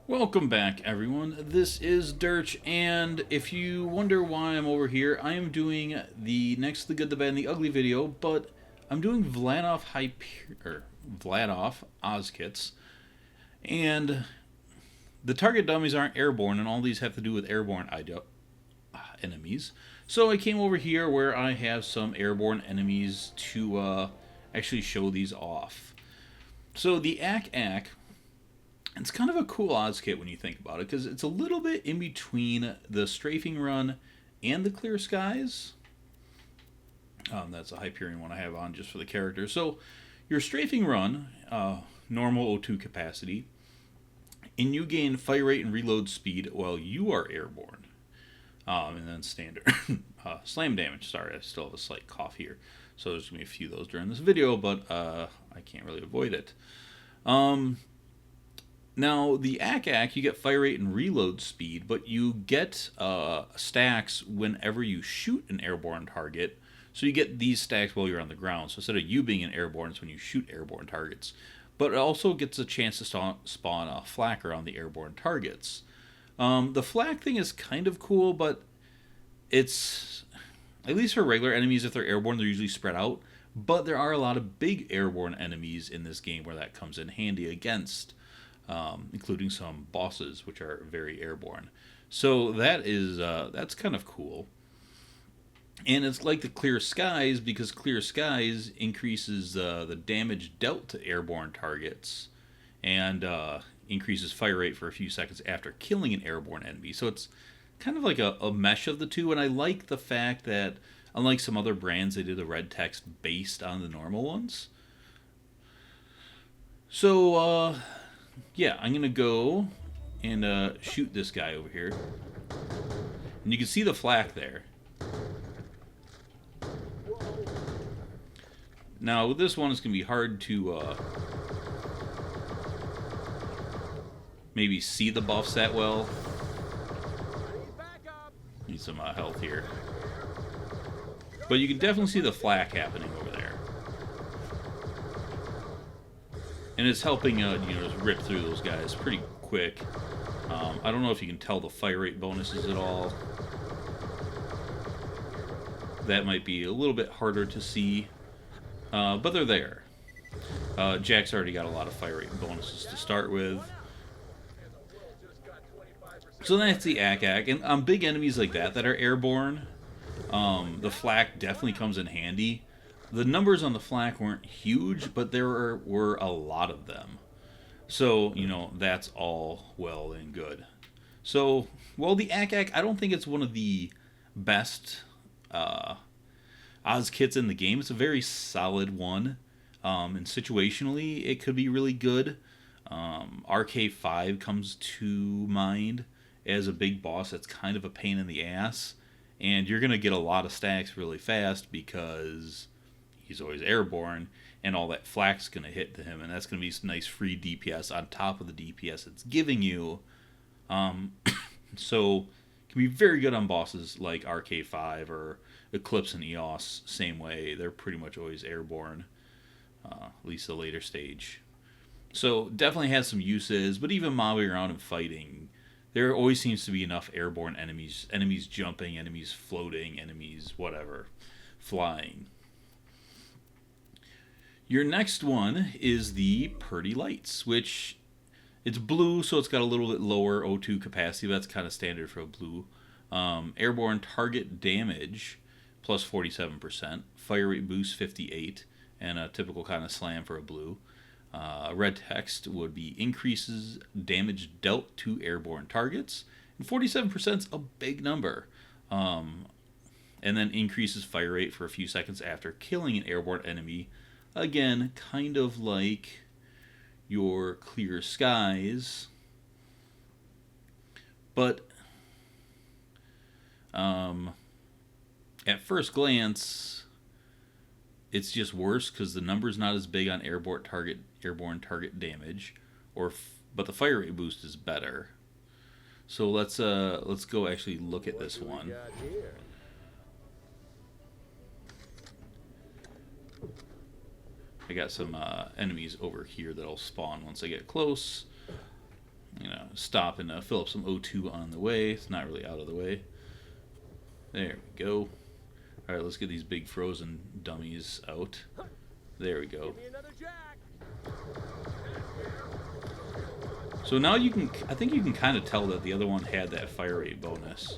Welcome back, everyone. This is Dirch, and if you wonder why I'm over here, I am doing the Next to the Good, the Bad, and the Ugly video, but I'm doing Vladof Oz kits, and the target dummies aren't airborne, and all these have to do with airborne enemies. So I came over here where I have some airborne enemies to actually show these off. So the ACK, it's kind of a cool odds kit when you think about it, because it's a little bit in between the strafing run and the clear skies. That's a Hyperion one I have on just for the character. So your strafing run, normal O2 capacity, and you gain fire rate and reload speed while you are airborne. And then standard slam damage. Sorry, I still have a slight cough here, so there's going to be a few of those during this video, but I can't really avoid it. Now, the ACK, you get fire rate and reload speed, but you get stacks whenever you shoot an airborne target. So you get these stacks while you're on the ground. So instead of you being an airborne, it's when you shoot airborne targets. But it also gets a chance to spawn a flak around the airborne targets. The flak thing is kind of cool, but it's, at least for regular enemies, if they're airborne, they're usually spread out. But there are a lot of big airborne enemies in this game where that comes in handy against. Including some bosses, which are very airborne. So that's kind of cool. And it's like the clear skies, because clear skies increases the damage dealt to airborne targets, and increases fire rate for a few seconds after killing an airborne enemy. So it's kind of like a mesh of the two, and I like the fact that, unlike some other brands, they did the red text based on the normal ones. So, yeah, I'm going to go and shoot this guy over here. And you can see the flak there. Now, with this one, it's going to be hard to maybe see the buffs that well. Need some health here. But you can definitely see the flak happening over there. And it's helping, just rip through those guys pretty quick. I don't know if you can tell the fire rate bonuses at all. That might be a little bit harder to see, but they're there. Jack's already got a lot of fire rate bonuses to start with. So that's the ACK. And on big enemies like that are airborne, the flak definitely comes in handy. The numbers on the flak weren't huge, but there were a lot of them. So, that's all well and good. So, well, the ACK, I don't think it's one of the best Oz kits in the game. It's a very solid one. And situationally, it could be really good. RK5 comes to mind as a big boss that's kind of a pain in the ass. And you're going to get a lot of stacks really fast because he's always airborne, and all that flak's going to hit to him, and that's going to be some nice free DPS on top of the DPS it's giving you. So, it can be very good on bosses like RK5 or Eclipse and EOS, same way. They're pretty much always airborne, at least the later stage. So, definitely has some uses, but even mobbing around and fighting, there always seems to be enough airborne enemies. Enemies jumping, enemies floating, enemies whatever, flying. Your next one is the Purdy Lights, which it's blue, so it's got a little bit lower O2 capacity. That's kind of standard for a blue. Airborne target damage plus 47%, fire rate boost 58, and a typical kind of slam for a blue. Red text would be increases damage dealt to airborne targets, and 47% is a big number. And then increases fire rate for a few seconds after killing an airborne enemy. Again, kind of like your clear skies, but at first glance, it's just worse because the number's not as big on airborne target damage, but the fire rate boost is better. So let's go actually look at this one. I got some enemies over here that'll spawn once I get close. You know, stop and fill up some O2 on the way. It's not really out of the way. There we go. Alright, let's get these big frozen dummies out. There we go. So now you can, I think you can kind of tell that the other one had that fire rate bonus.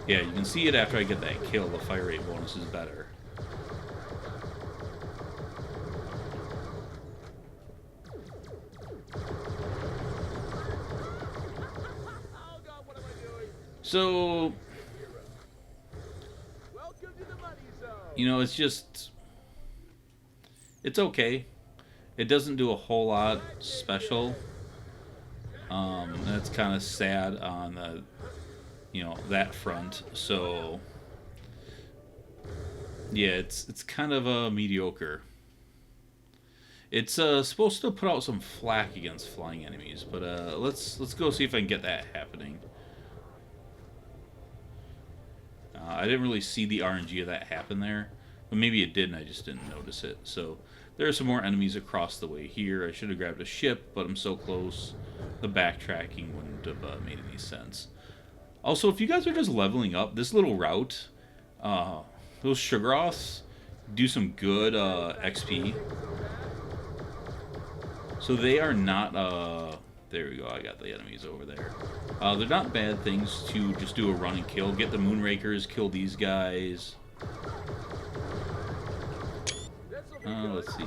Yeah, you can see it after I get that kill, the fire rate bonus is better. So, you know, it's just, it's okay. It doesn't do a whole lot special. That's kind of sad on the, you know, that front. So, yeah, it's kind of mediocre. It's supposed to put out some flak against flying enemies, but let's go see if I can get that happening. I didn't really see the RNG of that happen there, but maybe it did and I just didn't notice it. So there are some more enemies across the way here. I should have grabbed a ship, but I'm so close. The backtracking wouldn't have made any sense. Also, if you guys are just leveling up, this little route, those Sugaroths do some good XP. So they are not, there we go, I got the enemies over there. They're not bad things to just do a run and kill. Get the Moonrakers, kill these guys. Let's see.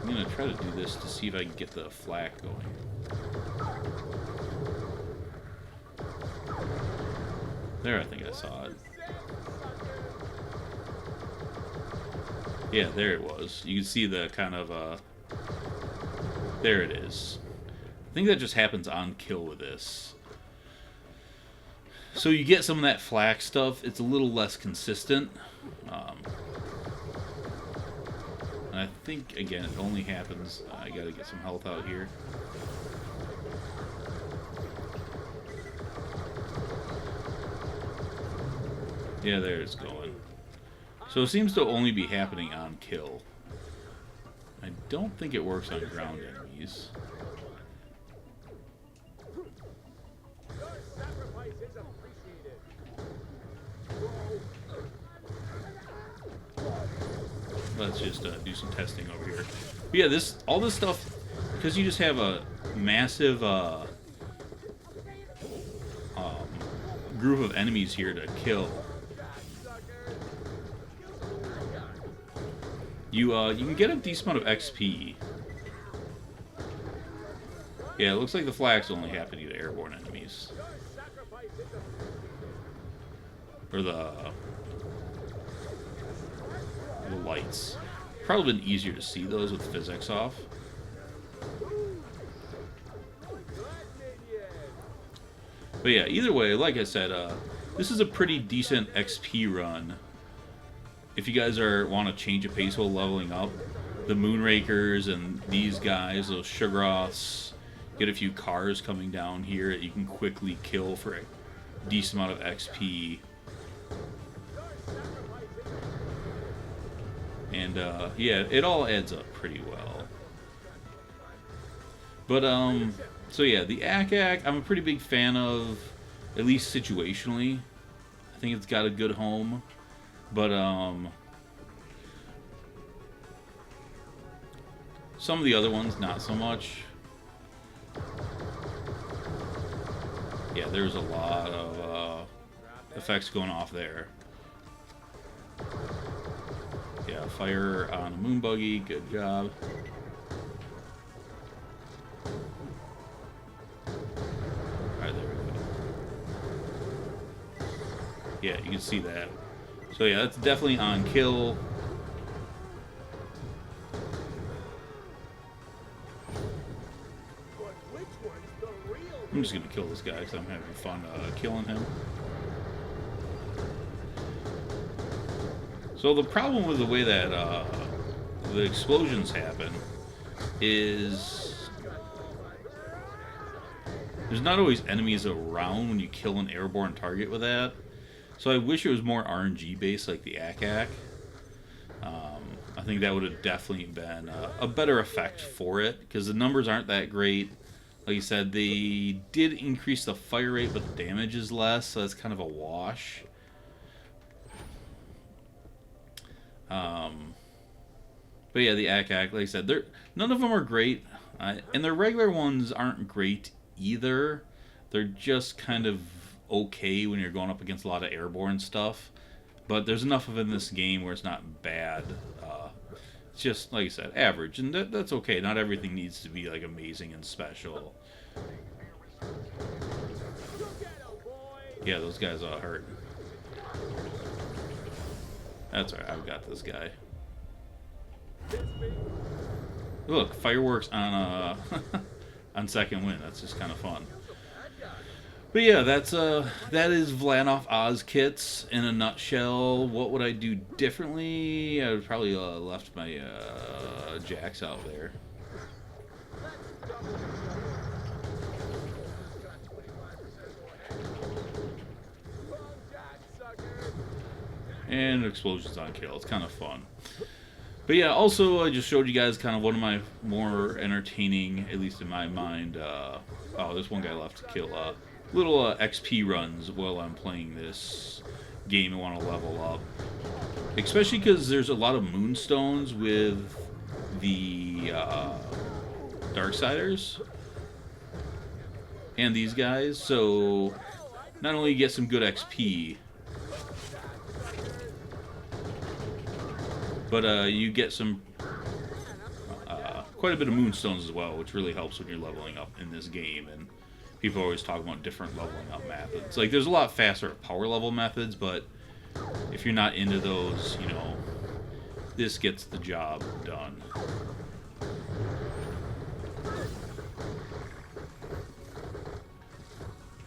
I'm gonna try to do this to see if I can get the flak going. There, I think I saw it. Yeah, there it was. You can see the kind of, there it is. I think that just happens on kill with this. So you get some of that flak stuff. It's a little less consistent. And I think, again, it only happens... I gotta get some health out here. Yeah, there it's going. So it seems to only be happening on kill. I don't think it works on ground enemies. Let's just do some testing over here. But yeah, all this stuff, because you just have a massive group of enemies here to kill. You can get a decent amount of XP. Yeah, it looks like the flak's only happening to airborne enemies. Or the lights. Probably been easier to see those with physics off. But yeah, either way, like I said, this is a pretty decent XP run. If you guys want to change a pace while leveling up, the Moonrakers and these guys, those Sugaroths, get a few cars coming down here that you can quickly kill for a decent amount of XP. And, yeah, it all adds up pretty well. But, so yeah, the ACK, I'm a pretty big fan of, at least situationally. I think it's got a good home. But, some of the other ones, not so much. Yeah, there's a lot of, effects going off there. Yeah, fire on a moon buggy, good job. Alright, there we go. Yeah, you can see that. So yeah, that's definitely on kill. I'm just gonna kill this guy because I'm having fun killing him. So the problem with the way that the explosions happen is there's not always enemies around when you kill an airborne target with that. So I wish it was more RNG based like the ACK. I think that would have definitely been a better effect for it, because the numbers aren't that great. Like you said, they did increase the fire rate, but the damage is less, so it's kind of a wash. But yeah, the ACK, like I said, none of them are great, and their regular ones aren't great either. They're just kind of okay when you're going up against a lot of airborne stuff. But there's enough of it in this game where it's not bad. It's just, like I said, average, and that's okay. Not everything needs to be like amazing and special. Yeah, those guys all hurt. That's alright, I've got this guy. Look, fireworks on on second win. That's just kind of fun. But yeah, that is Vladof Oz kits in a nutshell. What would I do differently? I would probably left my jacks out there. And explosions on kill. It's kind of fun. But yeah, also I just showed you guys kind of one of my more entertaining, at least in my mind. Oh, there's one guy left to kill. Little XP runs while I'm playing this game and want to level up. Especially because there's a lot of moonstones with the Darksiders and these guys. So not only you get some good XP, but you get some quite a bit of moonstones as well, which really helps when you're leveling up in this game. And people always talk about different leveling up methods. Like, there's a lot faster power level methods, but if you're not into those, you know, this gets the job done.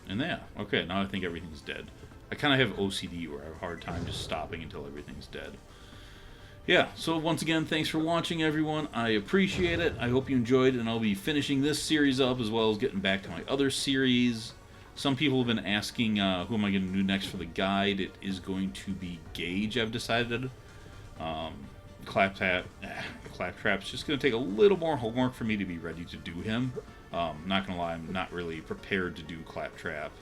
And yeah, okay, now I think everything's dead. I kind of have OCD where I have a hard time just stopping until everything's dead. Yeah, so once again, thanks for watching, everyone. I appreciate it. I hope you enjoyed, and I'll be finishing this series up as well as getting back to my other series. Some people have been asking, who am I going to do next for the guide? It is going to be Gage, I've decided. Claptrap's just going to take a little more homework for me to be ready to do him. Not going to lie, I'm not really prepared to do Claptrap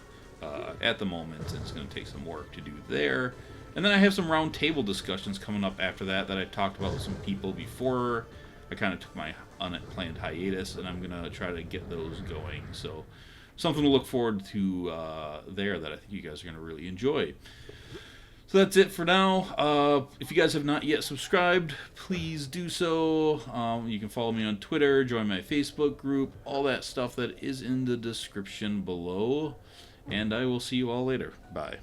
at the moment, and it's going to take some work to do there. And then I have some round table discussions coming up after that I talked about with some people before I kind of took my unplanned hiatus, and I'm going to try to get those going. So something to look forward to there that I think you guys are going to really enjoy. So that's it for now. If you guys have not yet subscribed, please do so. You can follow me on Twitter, join my Facebook group, all that stuff that is in the description below. And I will see you all later. Bye.